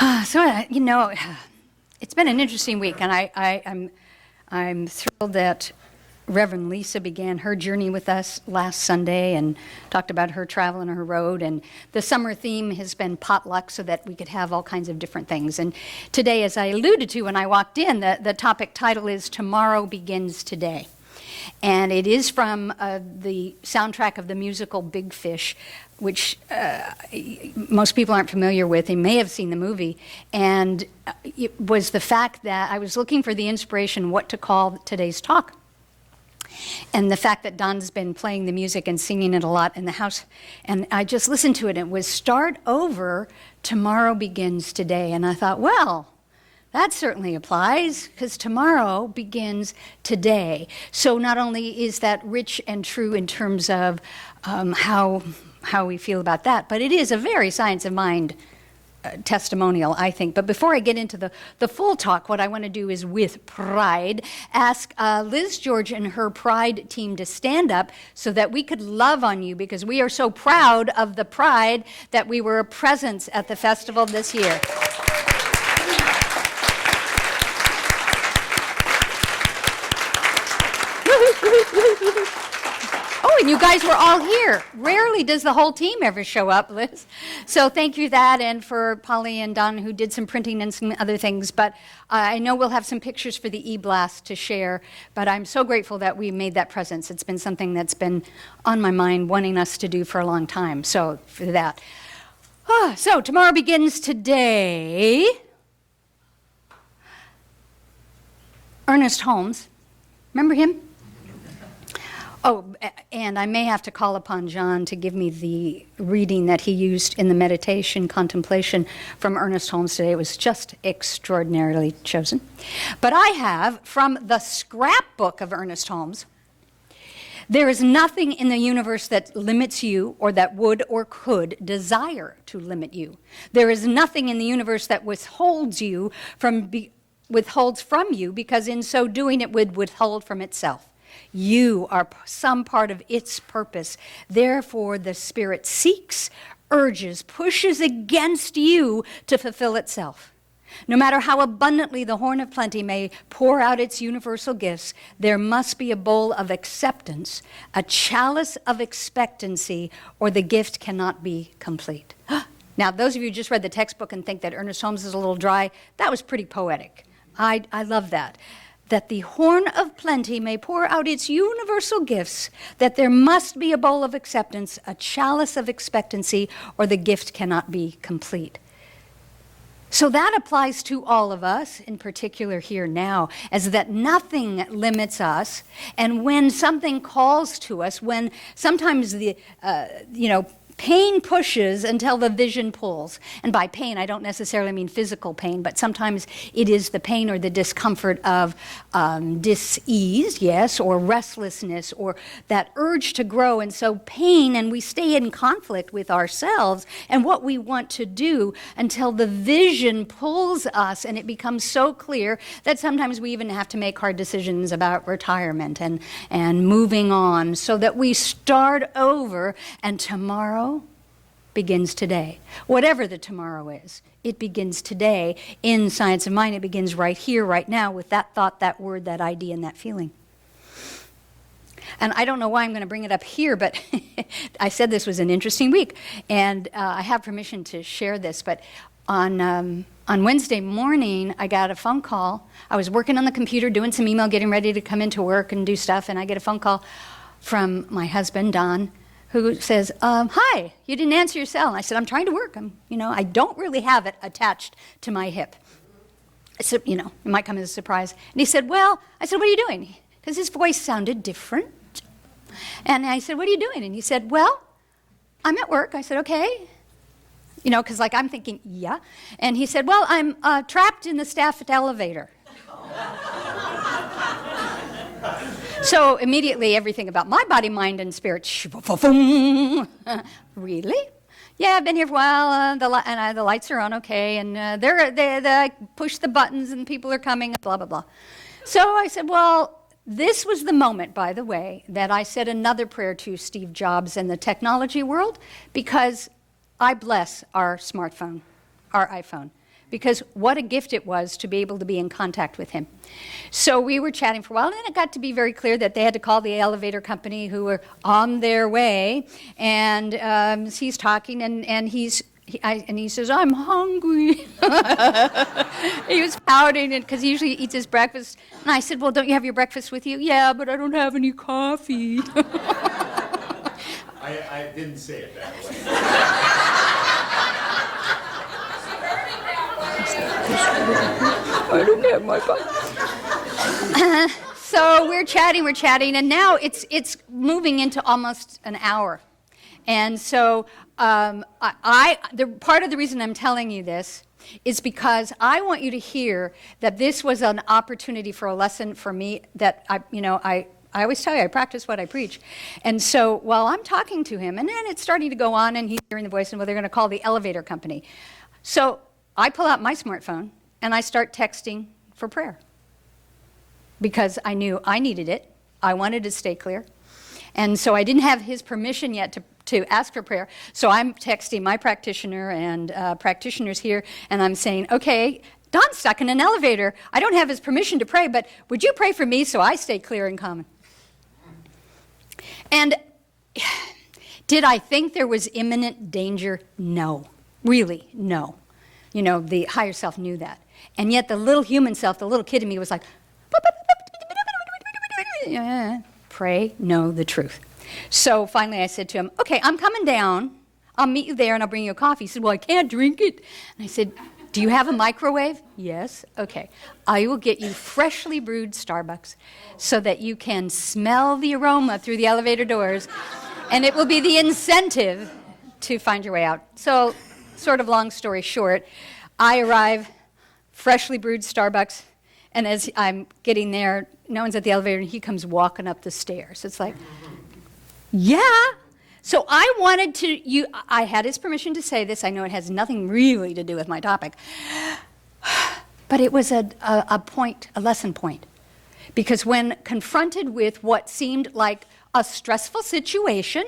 So, it's been an interesting week, and I'm thrilled that Reverend Lisa began her journey with us last Sunday and talked about her travel and her road. And the summer theme has been potluck, so that we could have all kinds of different things. And today, as I alluded to when I walked in, the topic title is Tomorrow Begins Today. And it is from the soundtrack of the musical Big Fish, which most people aren't familiar with. They may have seen the movie. And it was the fact that I was looking for the inspiration what to call today's talk. And the fact that Don's been playing the music and singing it a lot in the house. And I just listened to it, and it was Start Over, Tomorrow Begins Today. And I thought, well, that certainly applies, because tomorrow begins today. So not only is that rich and true in terms of how we feel about that, but it is a very science of mind testimonial, I think. But before I get into the full talk, what I want to do is, with pride, ask Liz George and her Pride team to stand up so that we could love on you, because we are so proud of the Pride that we were a presence at the festival this year. Oh, and you guys were all here. Rarely does the whole team ever show up, Liz. So thank you for that, and for Polly and Don, who did some printing and some other things. But I know we'll have some pictures for the e-blast to share. But I'm so grateful that we made that presence. It's been something that's been on my mind, wanting us to do for a long time. So for that. So tomorrow begins today. Ernest Holmes. Remember him? Oh, and I may have to call upon John to give me the reading that he used in the meditation contemplation from Ernest Holmes today. It was just extraordinarily chosen. But I have, from the scrapbook of Ernest Holmes, there is nothing in the universe that limits you, or that would or could desire to limit you. There is nothing in the universe that withholds from you, because in so doing it would withhold from itself. You are some part of its purpose. Therefore, the Spirit seeks, urges, pushes against you to fulfill itself. No matter how abundantly the horn of plenty may pour out its universal gifts, there must be a bowl of acceptance, a chalice of expectancy, or the gift cannot be complete. Now, those of you who just read the textbook and think that Ernest Holmes is a little dry, that was pretty poetic. I love that. That the horn of plenty may pour out its universal gifts, that there must be a bowl of acceptance, a chalice of expectancy, or the gift cannot be complete. So that applies to all of us, in particular here now, as that nothing limits us. And when something calls to us, when sometimes the, pain pushes until the vision pulls. And by pain, I don't necessarily mean physical pain, but sometimes it is the pain or the discomfort of dis-ease, yes, or restlessness, or that urge to grow. And so pain, and we stay in conflict with ourselves and what we want to do until the vision pulls us, and it becomes so clear that sometimes we even have to make hard decisions about retirement and moving on, so that we start over, and tomorrow begins today. Whatever the tomorrow is, it begins today. In Science of Mind, it begins right here, right now, with that thought, that word, that idea, and that feeling. And I don't know why I'm going to bring it up here, but I said this was an interesting week, and I have permission to share this, but on Wednesday morning, I got a phone call. I was working on the computer, doing some email, getting ready to come into work and do stuff, and I get a phone call from my husband, Don, who says, hi, you didn't answer your cell. And I said, I'm trying to work. I don't really have it attached to my hip. So, it might come as a surprise. And he said, I said, what are you doing? Because his voice sounded different. And I said, what are you doing? And he said, I'm at work. I said, okay. Because I'm thinking, yeah. And he said, I'm trapped in the staff elevator. So immediately everything about my body, mind, and spirit, really? Yeah, I've been here for a while, the lights are on, okay, and they push the buttons and people are coming, blah, blah, blah. So I said, this was the moment, by the way, that I said another prayer to Steve Jobs and the technology world, because I bless our smartphone, our iPhone. because what a gift it was to be able to be in contact with him. So we were chatting for a while, and then it got to be very clear that they had to call the elevator company, who were on their way, and he's talking, and he says, "I'm hungry." He was pouting because he usually eats his breakfast. And I said, "Well, don't you have your breakfast with you?" "Yeah, but I don't have any coffee." I didn't say it that way. I don't have my coffee. So we're chatting, and now it's moving into almost an hour. And so the part of the reason I'm telling you this is because I want you to hear that this was an opportunity for a lesson for me that I always tell you, I practice what I preach. And so while I'm talking to him, and then it's starting to go on, and he's hearing the voice, and well, they're going to call the elevator company. So I pull out my smartphone, and I start texting for prayer. Because I knew I needed it. I wanted to stay clear. And so I didn't have his permission yet to ask for prayer. So I'm texting my practitioner and practitioners here, and I'm saying, "Okay, Don's stuck in an elevator. I don't have his permission to pray, but would you pray for me so I stay clear and calm?" And did I think there was imminent danger? No. Really, no. The higher self knew that. And yet the little human self, the little kid in me was like, pray, know the truth. So finally I said to him, "Okay, I'm coming down. I'll meet you there and I'll bring you a coffee." He said, "Well, I can't drink it." And I said, "Do you have a microwave?" "Yes." "Okay. I will get you freshly brewed Starbucks so that you can smell the aroma through the elevator doors, and it will be the incentive to find your way out." So, sort of long story short, I arrive, freshly brewed Starbucks, and as I'm getting there, no one's at the elevator, and he comes walking up the stairs. It's like, yeah. So I wanted to, I had his permission to say this. I know it has nothing really to do with my topic. But it was a lesson point. Because when confronted with what seemed like a stressful situation,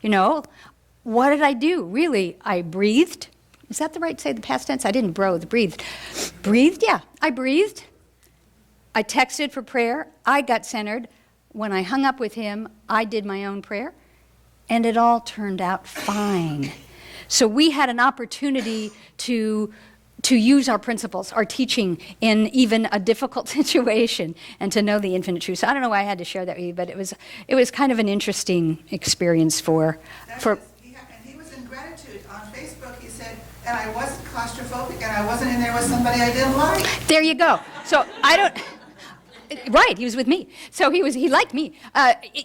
what did I do? Really, I breathed. Is that the right say, the past tense? I didn't breathed. Breathed, yeah. I breathed. I texted for prayer. I got centered. When I hung up with him, I did my own prayer. And it all turned out fine. So we had an opportunity to use our principles, our teaching, in even a difficult situation, and to know the infinite truth. So I don't know why I had to share that with you, but it was kind of an interesting experience for. And he was in gratitude on Facebook. He said, "And I wasn't claustrophobic, and I wasn't in there with somebody I didn't like." There you go. So I don't. Right, he was with me. So he liked me.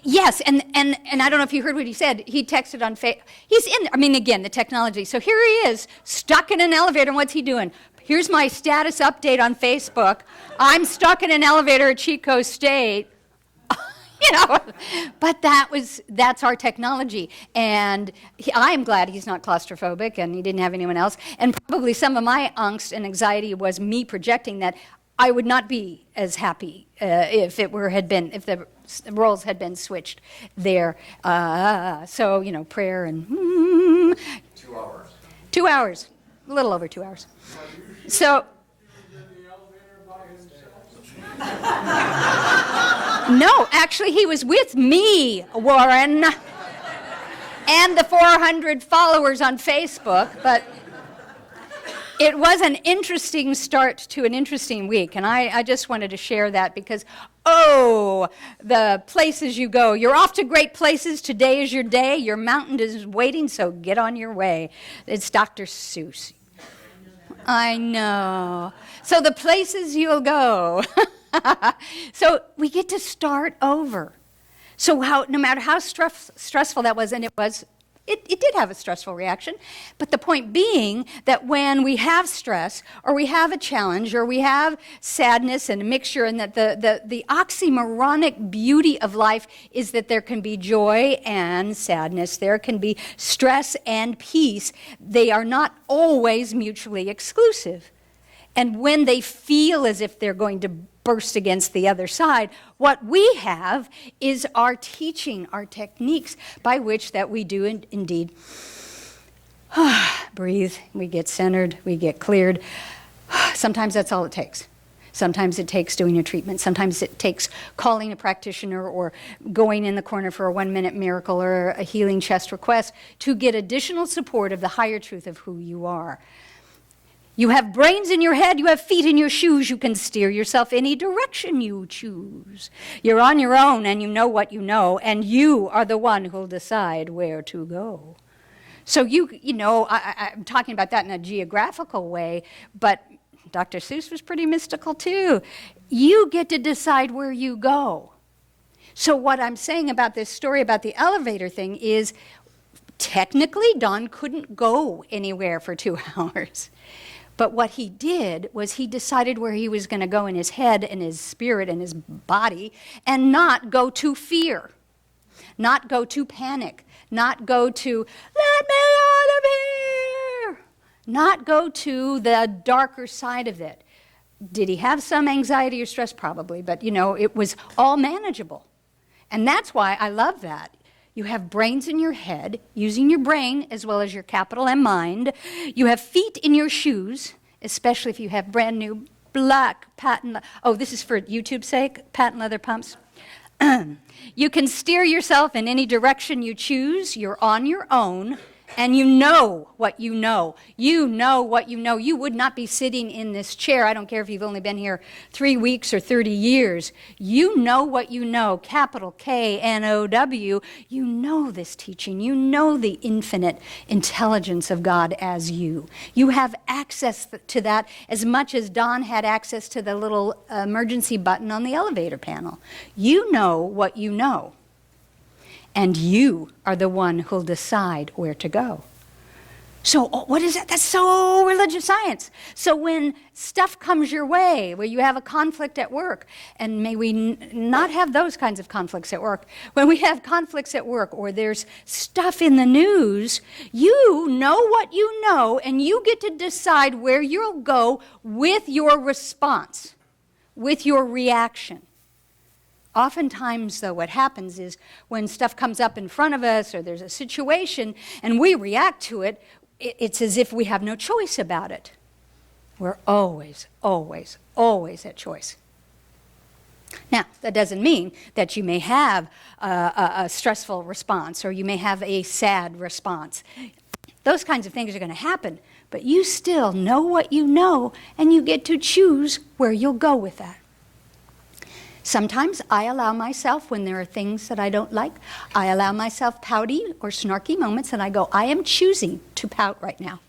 Yes, and I don't know if you heard what he said. He texted on Facebook. He's in, again, the technology. So here he is, stuck in an elevator, and what's he doing? Here's my status update on Facebook. I'm stuck in an elevator at Chico State. But that's our technology. And I am glad he's not claustrophobic, and he didn't have anyone else. And probably some of my angst and anxiety was me projecting that I would not be as happy if the roles had been switched there. So prayer and 2 hours. 2 hours, a little over 2 hours. So. No, actually, he was with me, Warren, and the 400 followers on Facebook, but. It was an interesting start to an interesting week, and I just wanted to share that because, the places you go. You're off to great places. Today is your day. Your mountain is waiting, so get on your way. It's Dr. Seuss. I know. So the places you'll go. So we get to start over. So no matter how stressful that was, and it was, it did have a stressful reaction, but the point being that when we have stress, or we have a challenge, or we have sadness and a mixture, and that the oxymoronic beauty of life is that there can be joy and sadness, there can be stress and peace. They are not always mutually exclusive. And when they feel as if they're going to burst against the other side, what we have is our teaching, our techniques by which that we do indeed Breathe, we get centered, we get cleared. Sometimes that's all it takes. Sometimes it takes doing a treatment. Sometimes it takes calling a practitioner or going in the corner for a 1-minute miracle or a healing chest request to get additional support of the higher truth of who you are. You have brains in your head, you have feet in your shoes, you can steer yourself any direction you choose. You're on your own and you know what you know, and you are the one who'll decide where to go. So I'm talking about that in a geographical way, but Dr. Seuss was pretty mystical too. You get to decide where you go. So what I'm saying about this story about the elevator thing is technically Don couldn't go anywhere for 2 hours. But what he did was he decided where he was going to go in his head and his spirit and his body and not go to fear, not go to panic, not go to, let me out of here, not go to the darker side of it. Did he have some anxiety or stress? Probably, but it was all manageable. And that's why I love that. You have brains in your head, using your brain as well as your capital M mind. You have feet in your shoes, especially if you have brand new black patent, this is for YouTube's sake, patent leather pumps. You can steer yourself in any direction you choose. You're on your own, and you know what you know. You know what you know. You would not be sitting in this chair. I don't care if you've only been here 3 weeks or 30 years. You know what you know, capital K-N-O-W. You know this teaching. You know the infinite intelligence of God as you. You have access to that as much as Don had access to the little emergency button on the elevator panel. You know what you know. And you are the one who'll decide where to go. So what is that? That's so religious science. So when stuff comes your way, where you have a conflict at work, and may we not have those kinds of conflicts at work, when we have conflicts at work or there's stuff in the news, you know what you know, and you get to decide where you'll go with your response, with your reaction. Oftentimes, though, what happens is when stuff comes up in front of us or there's a situation and we react to it, it's as if we have no choice about it. We're always, always, always at choice. Now, that doesn't mean that you may have a stressful response or you may have a sad response. Those kinds of things are going to happen, but you still know what you know and you get to choose where you'll go with that. Sometimes I allow myself, when there are things that I don't like, I allow myself pouty or snarky moments and I go, I am choosing to pout right now.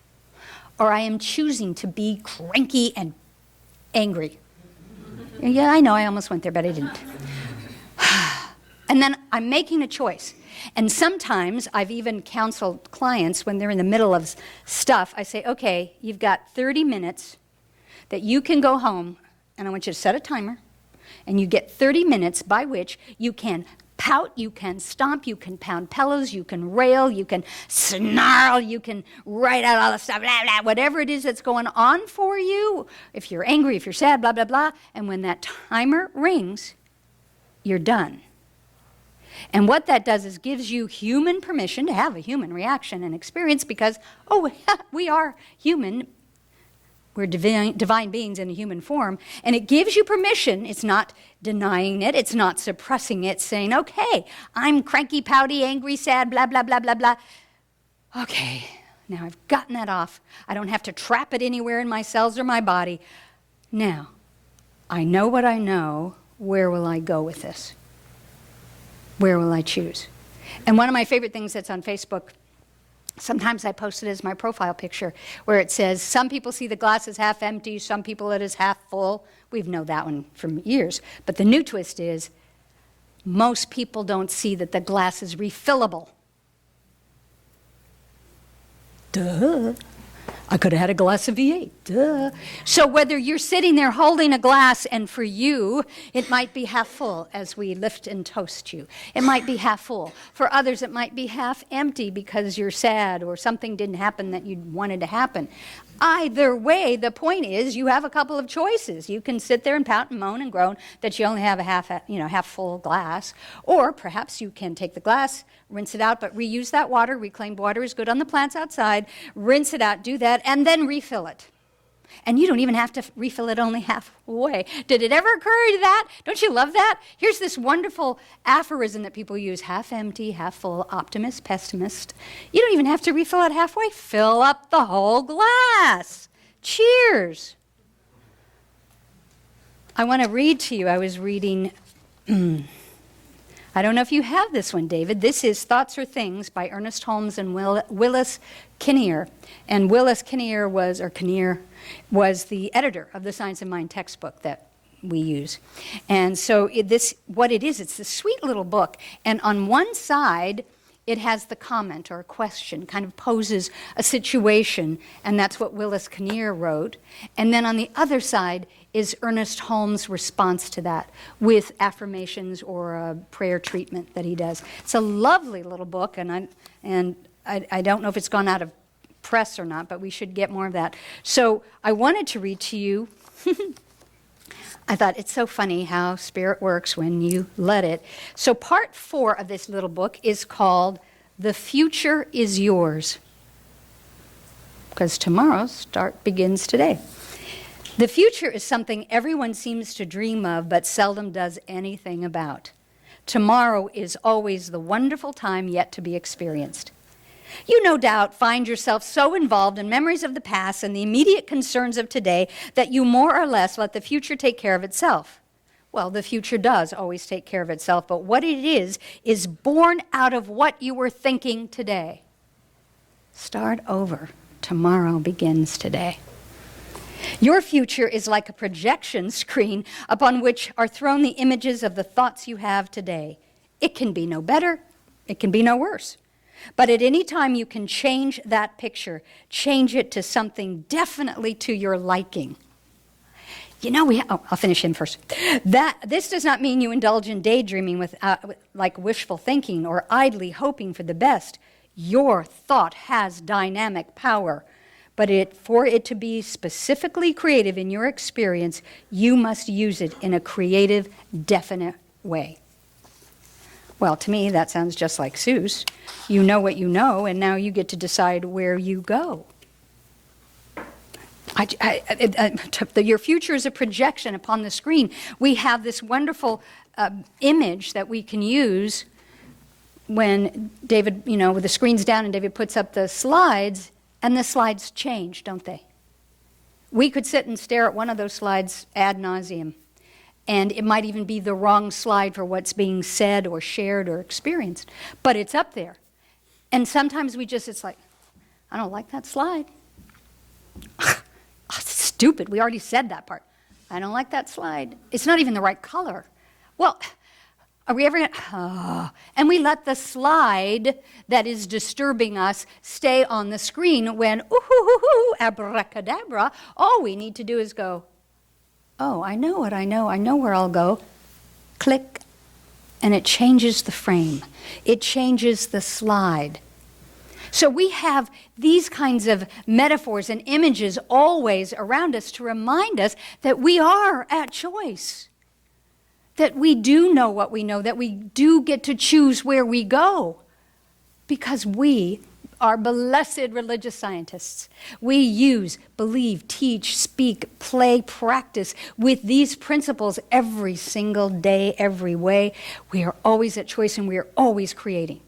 Or I am choosing to be cranky and angry. Yeah, I know, I almost went there, but I didn't. And then I'm making a choice. And sometimes I've even counseled clients when they're in the middle of stuff. I say, okay, you've got 30 minutes that you can go home, and I want you to set a timer. And you get 30 minutes by which you can pout, you can stomp, you can pound pillows, you can rail, you can snarl, you can write out all the stuff, blah, blah, whatever it is that's going on for you. If you're angry, if you're sad, blah, blah, blah. And when that timer rings, you're done. And what that does is gives you human permission to have a human reaction and experience because, we are human. We're divine beings in a human form, and it gives you permission. It's not denying it. It's not suppressing it, saying, okay, I'm cranky, pouty, angry, sad, blah, blah, blah, blah, blah. Okay, now I've gotten that off. I don't have to trap it anywhere in my cells or my body. Now, I know what I know. Where will I go with this? Where will I choose? And one of my favorite things that's on Facebook, sometimes I post it as my profile picture, where it says, some people see the glass as half empty, some people it is half full. We've known that one for years. But the new twist is, most people don't see that the glass is refillable. Duh. I could have had a glass of V8. Duh. So whether you're sitting there holding a glass, and for you, it might be half full as we lift and toast you. It might be half full. For others, it might be half empty because you're sad or something didn't happen that you wanted to happen. Either way, the point is you have a couple of choices. You can sit there and pout and moan and groan that you only have a half full glass, or perhaps you can take the glass, rinse it out, but reuse that water. Reclaimed water is good on the plants outside. Rinse it out, do that, and then refill it. And you don't even have to refill it only halfway. Did it ever occur to you that? Don't you love that? Here's this wonderful aphorism that people use: half empty, half full, optimist, pessimist. You don't even have to refill it halfway. Fill up the whole glass. Cheers. I want to read to you. I was reading, I don't know if you have this one, David. This is Thoughts or Things by Ernest Holmes and Willis Kinnear. And Willis Kinnear was the editor of the Science of Mind textbook that we use. And so it's this sweet little book. And on one side, it has the comment or a question, kind of poses a situation, and that's what Willis Kinnear wrote. And then on the other side is Ernest Holmes' response to that with affirmations or a prayer treatment that he does. It's a lovely little book, and I don't know if it's gone out of press or not, but we should get more of that. So I wanted to read to you. I thought it's so funny how spirit works when you let it. So part 4 of this little book is called The Future is Yours, because tomorrow's start begins today. The future is something everyone seems to dream of but seldom does anything about. Tomorrow is always the wonderful time yet to be experienced. You no doubt find yourself so involved in memories of the past and the immediate concerns of today that you more or less let the future take care of itself. Well, the future does always take care of itself, but what it is born out of what you were thinking today. Start over. Tomorrow begins today. Your future is like a projection screen upon which are thrown the images of the thoughts you have today. It can be no better, it can be no worse. But at any time you can change that picture, change it to something definitely to your liking. You know, I'll finish him first. This does not mean you indulge in daydreaming like wishful thinking or idly hoping for the best. Your thought has dynamic power. But for it to be specifically creative in your experience, you must use it in a creative, definite way. Well, to me, that sounds just like Seuss. You know what you know, and now you get to decide where you go. Your future is a projection upon the screen. We have this wonderful image that we can use when David, with the screen's down and David puts up the slides, and the slides change, don't they? We could sit and stare at one of those slides ad nauseum, and it might even be the wrong slide for what's being said or shared or experienced, but it's up there. And sometimes it's like, I don't like that slide. Stupid, we already said that part. I don't like that slide. It's not even the right color. Well, are we ever going to... And we let the slide that is disturbing us stay on the screen when, abracadabra, all we need to do is go, oh, I know what I know. I know where I'll go. Click. And it changes the frame. It changes the slide. So we have these kinds of metaphors and images always around us to remind us that we are at choice. That we do know what we know, that we do get to choose where we go. Because we are blessed religious scientists. We use, believe, teach, speak, play, practice with these principles every single day, every way. We are always at choice and we are always creating.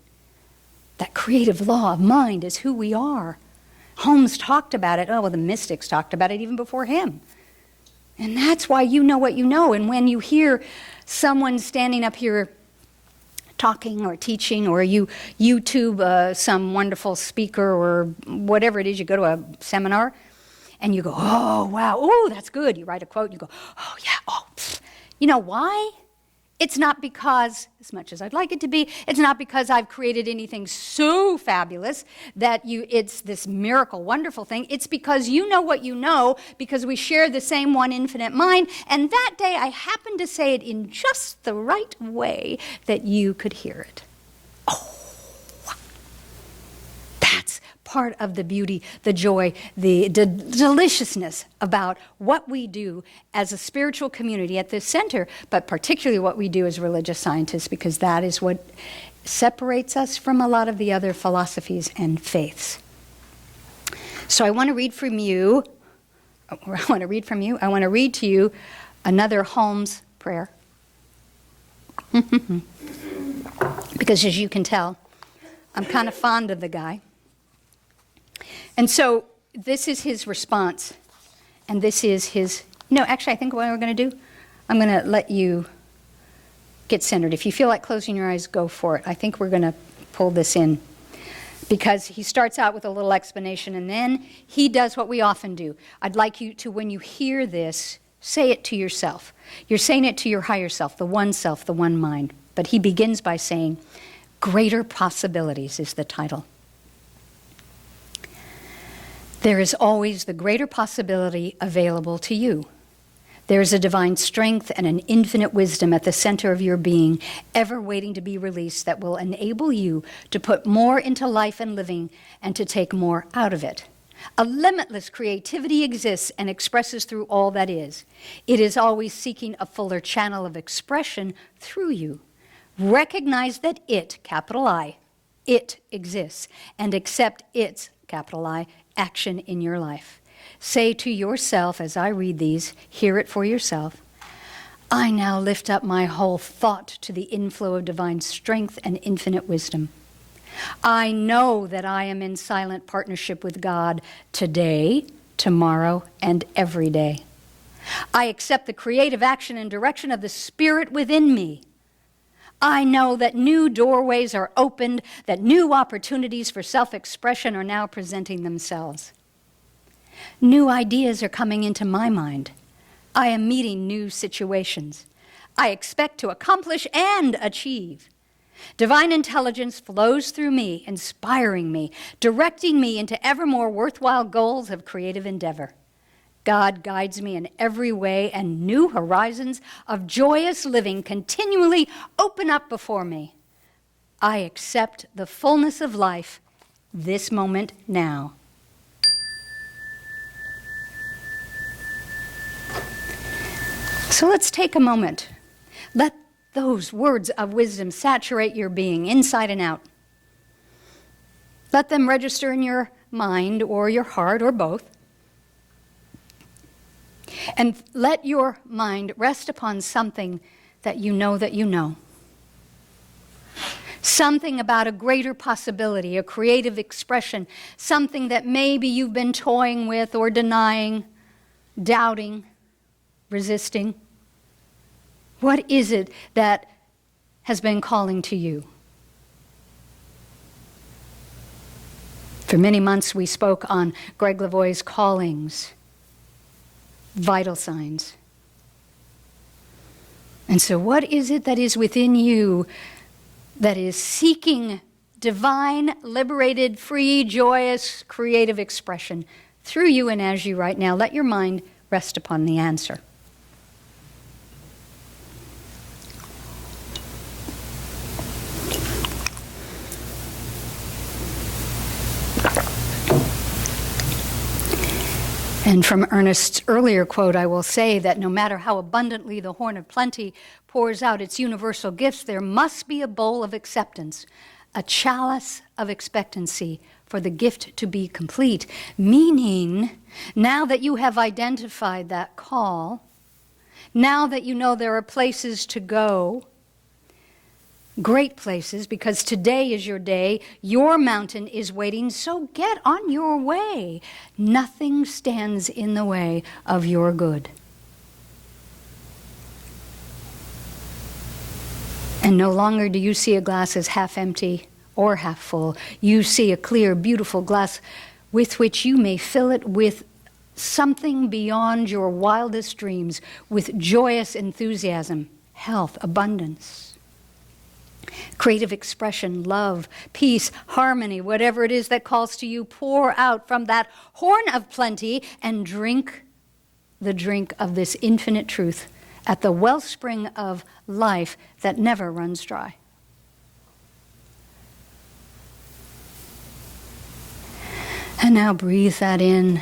That creative law of mind is who we are. Holmes talked about it. The mystics talked about it even before him. And that's why you know what you know. And when you hear someone standing up here talking or teaching, or you YouTube some wonderful speaker or whatever it is, you go to a seminar and you go, oh, wow, oh, that's good. You write a quote and you go, oh, yeah, oh. Pfft. You know why? It's not because, as much as I'd like it to be, it's not because I've created anything so fabulous that it's this miracle, wonderful thing. It's because you know what you know, because we share the same one infinite mind, and that day I happened to say it in just the right way that you could hear it. Oh, that's part of the beauty, the joy, the deliciousness about what we do as a spiritual community at the center, but particularly what we do as religious scientists, because that is what separates us from a lot of the other philosophies and faiths. So I want to read from you. I want to read to you another Holmes prayer. Because as you can tell, I'm kind of fond of the guy. And so this is his response. And this is his, actually I think what we're going to do, I'm going to let you get centered. If you feel like closing your eyes, go for it. I think we're going to pull this in. Because he starts out with a little explanation, and then he does what we often do. I'd like you to, when you hear this, say it to yourself. You're saying it to your higher self, the one mind. But he begins by saying, Greater Possibilities is the title. There is always the greater possibility available to you. There is a divine strength and an infinite wisdom at the center of your being, ever waiting to be released, that will enable you to put more into life and living and to take more out of it. A limitless creativity exists and expresses through all that is. It is always seeking a fuller channel of expression through you. Recognize that it, capital I, it exists, and accept its, capital I, action in your life. Say to yourself, as I read these, hear it for yourself, I now lift up my whole thought to the inflow of divine strength and infinite wisdom. I know that I am in silent partnership with God today, tomorrow, and every day. I accept the creative action and direction of the Spirit within me. I know that new doorways are opened, that new opportunities for self-expression are now presenting themselves. New ideas are coming into my mind. I am meeting new situations. I expect to accomplish and achieve. Divine intelligence flows through me, inspiring me, directing me into ever more worthwhile goals of creative endeavor. God guides me in every way, and new horizons of joyous living continually open up before me. I accept the fullness of life this moment now. So let's take a moment. Let those words of wisdom saturate your being inside and out. Let them register in your mind or your heart or both. And let your mind rest upon something that you know that you know. Something about a greater possibility, a creative expression, something that maybe you've been toying with or denying, doubting, resisting. What is it that has been calling to you? For many months we spoke on Greg Lavoie's callings, vital signs. And so what is it that is within you that is seeking divine, liberated, free, joyous, creative expression through you and as you right now? Let your mind rest upon the answer. And from Ernest's earlier quote, I will say that no matter how abundantly the horn of plenty pours out its universal gifts, there must be a bowl of acceptance, a chalice of expectancy for the gift to be complete. Meaning, now that you have identified that call, now that you know there are places to go, great places, because today is your day, your mountain is waiting, so get on your way. Nothing stands in the way of your good. And no longer do you see a glass as half empty or half full. You see a clear, beautiful glass with which you may fill it with something beyond your wildest dreams, with joyous enthusiasm, health, abundance, creative expression, love, peace, harmony, whatever it is that calls to you. Pour out from that horn of plenty and drink the drink of this infinite truth at the wellspring of life that never runs dry. And now breathe that in.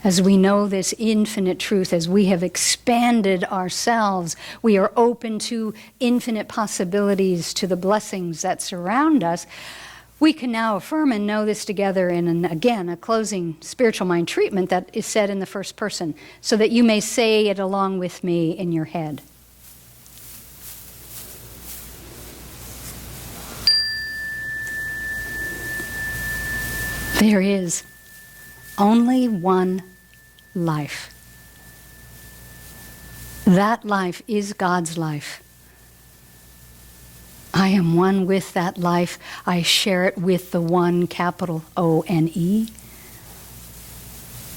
As we know this infinite truth, as we have expanded ourselves, we are open to infinite possibilities, to the blessings that surround us. We can now affirm and know this together in, again, a closing spiritual mind treatment that is said in the first person, so that you may say it along with me in your head. There is only one life. That life is God's life. I am one with that life. I share it with the one, capital O-N-E.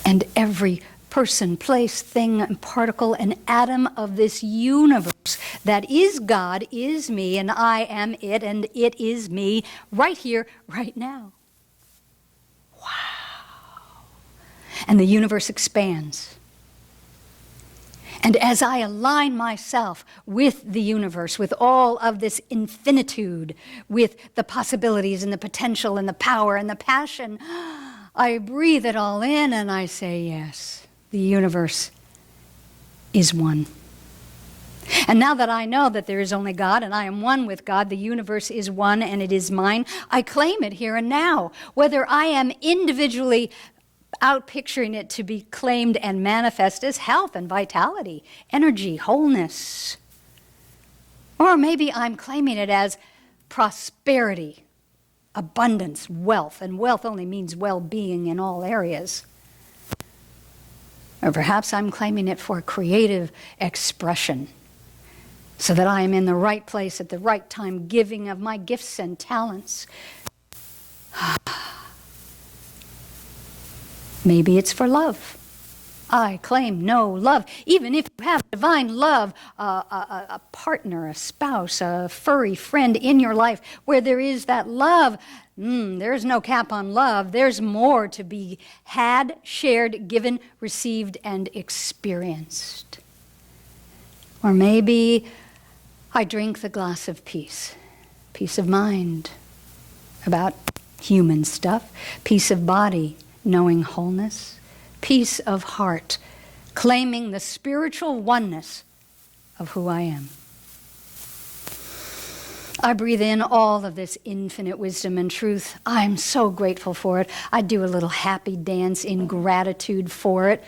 And every person, place, thing, and particle, and atom of this universe that is God is me, and I am it, and it is me right here, right now. And the universe expands. And as I align myself with the universe, with all of this infinitude, with the possibilities and the potential and the power and the passion, I breathe it all in and I say, yes, the universe is one. And now that I know that there is only God and I am one with God, the universe is one and it is mine, I claim it here and now. Whether I am individually out picturing it to be claimed and manifest as health and vitality, energy, wholeness. Or maybe I'm claiming it as prosperity, abundance, wealth, and wealth only means well-being in all areas. Or perhaps I'm claiming it for creative expression, so that I am in the right place at the right time, giving of my gifts and talents. Maybe it's for love. I claim no love. Even if you have divine love, a partner, a spouse, a furry friend in your life, where there is that love, there's no cap on love. There's more to be had, shared, given, received, and experienced. Or maybe I drink the glass of peace of mind about human stuff, peace of body, knowing wholeness, peace of heart, claiming the spiritual oneness of who I am. I breathe in all of this infinite wisdom and truth. I'm so grateful for it. I do a little happy dance in gratitude for it,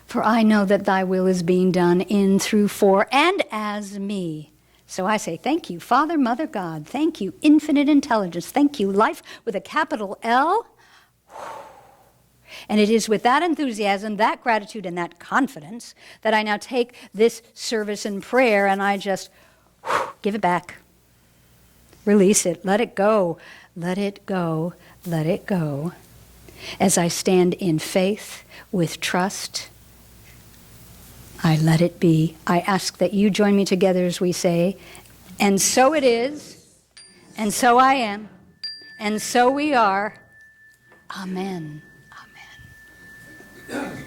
for I know that thy will is being done in, through, for, and as me. So I say, thank you, Father, Mother, God. Thank you, infinite intelligence. Thank you, life with a capital L. And it is with that enthusiasm, that gratitude, and that confidence that I now take this service in prayer and I just give it back. Release it. Let it go. Let it go. Let it go. As I stand in faith with trust, I let it be. I ask that you join me together as we say, and so it is, and so I am, and so we are. Amen. Amen.